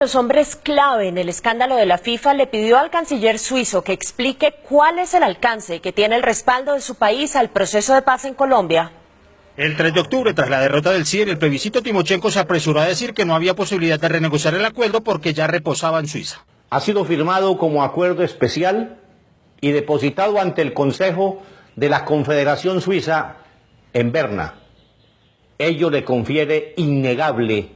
Los hombres clave en el escándalo de la FIFA le pidió al canciller suizo que explique cuál es el alcance que tiene el respaldo de su país al proceso de paz en Colombia. El 3 de octubre, tras la derrota del sí en el plebiscito, Timochenko se apresuró a decir que no había posibilidad de renegociar el acuerdo porque ya reposaba en Suiza. Ha sido firmado como acuerdo especial y depositado ante el Consejo de la Confederación Suiza en Berna. Ello le confiere innegable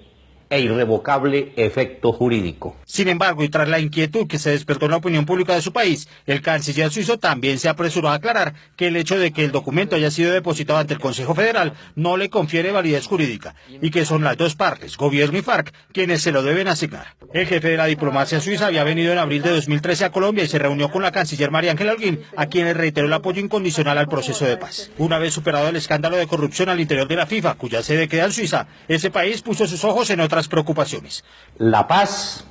e irrevocable efecto jurídico. Sin embargo, y tras la inquietud que se despertó en la opinión pública de su país, el canciller suizo también se apresuró a aclarar que el hecho de que el documento haya sido depositado ante el Consejo Federal no le confiere validez jurídica y que son las dos partes, gobierno y FARC, quienes se lo deben asignar. El jefe de la diplomacia suiza había venido en abril de 2013 a Colombia y se reunió con la canciller María Ángela Holguín, a quien le reiteró el apoyo incondicional al proceso de paz. Una vez superado el escándalo de corrupción al interior de la FIFA, cuya sede queda en Suiza, ese país puso sus ojos en otras preocupaciones. La paz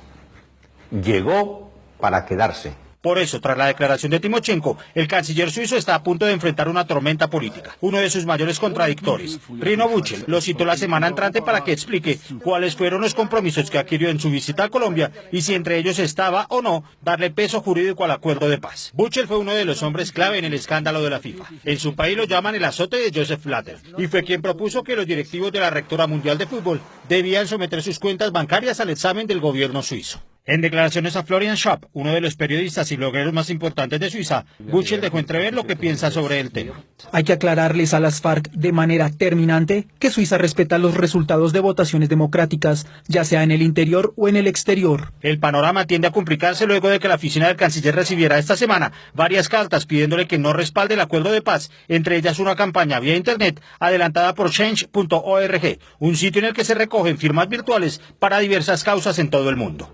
llegó para quedarse. Por eso, tras la declaración de Timochenko, el canciller suizo está a punto de enfrentar una tormenta política. Uno de sus mayores contradictores, Rino Buchel, lo citó la semana entrante para que explique cuáles fueron los compromisos que adquirió en su visita a Colombia y si entre ellos estaba o no darle peso jurídico al acuerdo de paz. Buchel fue uno de los hombres clave en el escándalo de la FIFA. En su país lo llaman el azote de Joseph Blatter y fue quien propuso que los directivos de la rectora mundial de fútbol debían someter sus cuentas bancarias al examen del gobierno suizo. En declaraciones a Florian Schaub, uno de los periodistas y blogueros más importantes de Suiza, Buchel dejó entrever lo que piensa sobre el tema. Hay que aclararles a las FARC de manera terminante que Suiza respeta los resultados de votaciones democráticas, ya sea en el interior o en el exterior. El panorama tiende a complicarse luego de que la oficina del canciller recibiera esta semana varias cartas pidiéndole que no respalde el acuerdo de paz, entre ellas una campaña vía internet adelantada por change.org, un sitio en el que se recogen firmas virtuales para diversas causas en todo el mundo.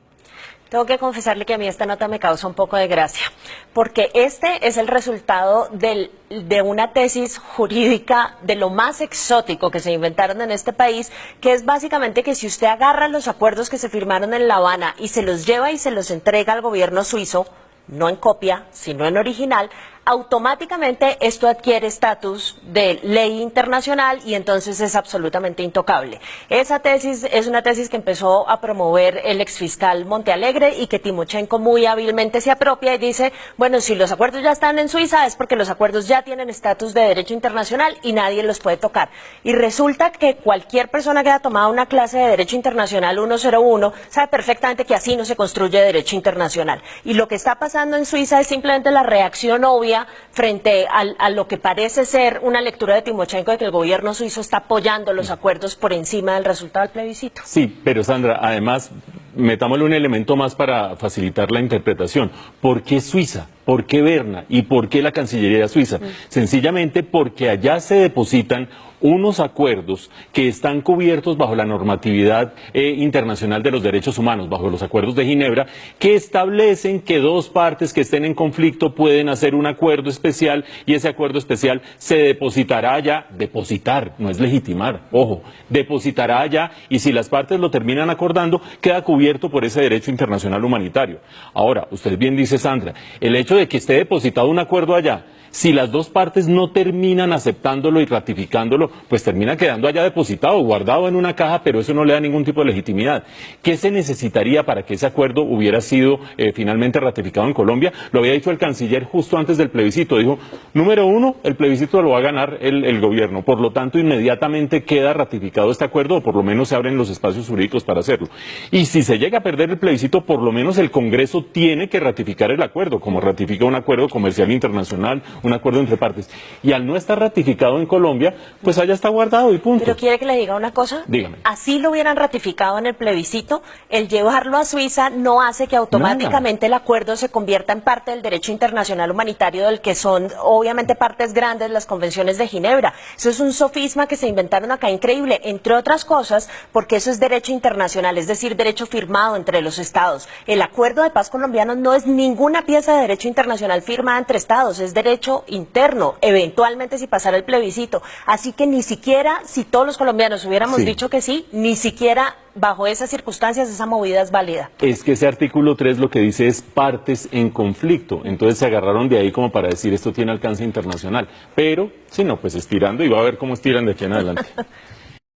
Tengo que confesarle que a mí esta nota me causa un poco de gracia, porque este es el resultado de una tesis jurídica de lo más exótico que se inventaron en este país, que es básicamente que si usted agarra los acuerdos que se firmaron en La Habana y se los lleva y se los entrega al gobierno suizo, no en copia, sino en original, automáticamente esto adquiere estatus de ley internacional y entonces es absolutamente intocable. Esa tesis es una tesis que empezó a promover el exfiscal Montealegre y que Timochenko muy hábilmente se apropia y dice, bueno, si los acuerdos ya están en Suiza es porque los acuerdos ya tienen estatus de derecho internacional y nadie los puede tocar. Y resulta que cualquier persona que haya tomado una clase de Derecho Internacional 101 sabe perfectamente que así no se construye derecho internacional. Y lo que está pasando en Suiza es simplemente la reacción obvia frente a lo que parece ser una lectura de Timochenko de que el gobierno suizo está apoyando los acuerdos por encima del resultado del plebiscito. Sí, pero Sandra, además, metámosle un elemento más para facilitar la interpretación. ¿Por qué Suiza? ¿Por qué Berna? ¿Y por qué la Cancillería suiza? Sencillamente porque allá se depositan unos acuerdos que están cubiertos bajo la normatividad internacional de los derechos humanos, bajo los acuerdos de Ginebra, que establecen que dos partes que estén en conflicto pueden hacer un acuerdo especial y ese acuerdo especial se depositará allá, depositar, no es legitimar, ojo, depositará allá y si las partes lo terminan acordando, queda cubierto por ese derecho internacional humanitario. Ahora, usted bien dice, Sandra, el hecho de que esté depositado un acuerdo allá, si las dos partes no terminan aceptándolo y ratificándolo, pues termina quedando allá depositado, guardado en una caja, pero eso no le da ningún tipo de legitimidad. ¿Qué se necesitaría para que ese acuerdo hubiera sido finalmente ratificado en Colombia? Lo había dicho el canciller justo antes del plebiscito. Dijo, número uno, el plebiscito lo va a ganar el gobierno. Por lo tanto, inmediatamente queda ratificado este acuerdo, o por lo menos se abren los espacios jurídicos para hacerlo. Y si se llega a perder el plebiscito, por lo menos el Congreso tiene que ratificar el acuerdo, como ratifica un acuerdo comercial internacional, un acuerdo entre partes. Y al no estar ratificado en Colombia, pues allá está guardado y punto. ¿Pero quiere que le diga una cosa? Dígame. Así lo hubieran ratificado en el plebiscito, el llevarlo a Suiza no hace que automáticamente el acuerdo se convierta en parte del derecho internacional humanitario del que son obviamente partes grandes las convenciones de Ginebra. Eso es un sofisma que se inventaron acá increíble, entre otras cosas porque eso es derecho internacional, es decir, derecho firmado entre los estados. El acuerdo de paz colombiano no es ninguna pieza de derecho internacional firmada entre estados, es derecho interno, eventualmente si pasara el plebiscito. Así que ni siquiera, si todos los colombianos hubiéramos dicho que sí, ni siquiera bajo esas circunstancias esa movida es válida. Es que ese artículo 3 lo que dice es partes en conflicto, entonces se agarraron de ahí como para decir esto tiene alcance internacional, pero si no, pues estirando y va a ver cómo estiran de aquí en adelante.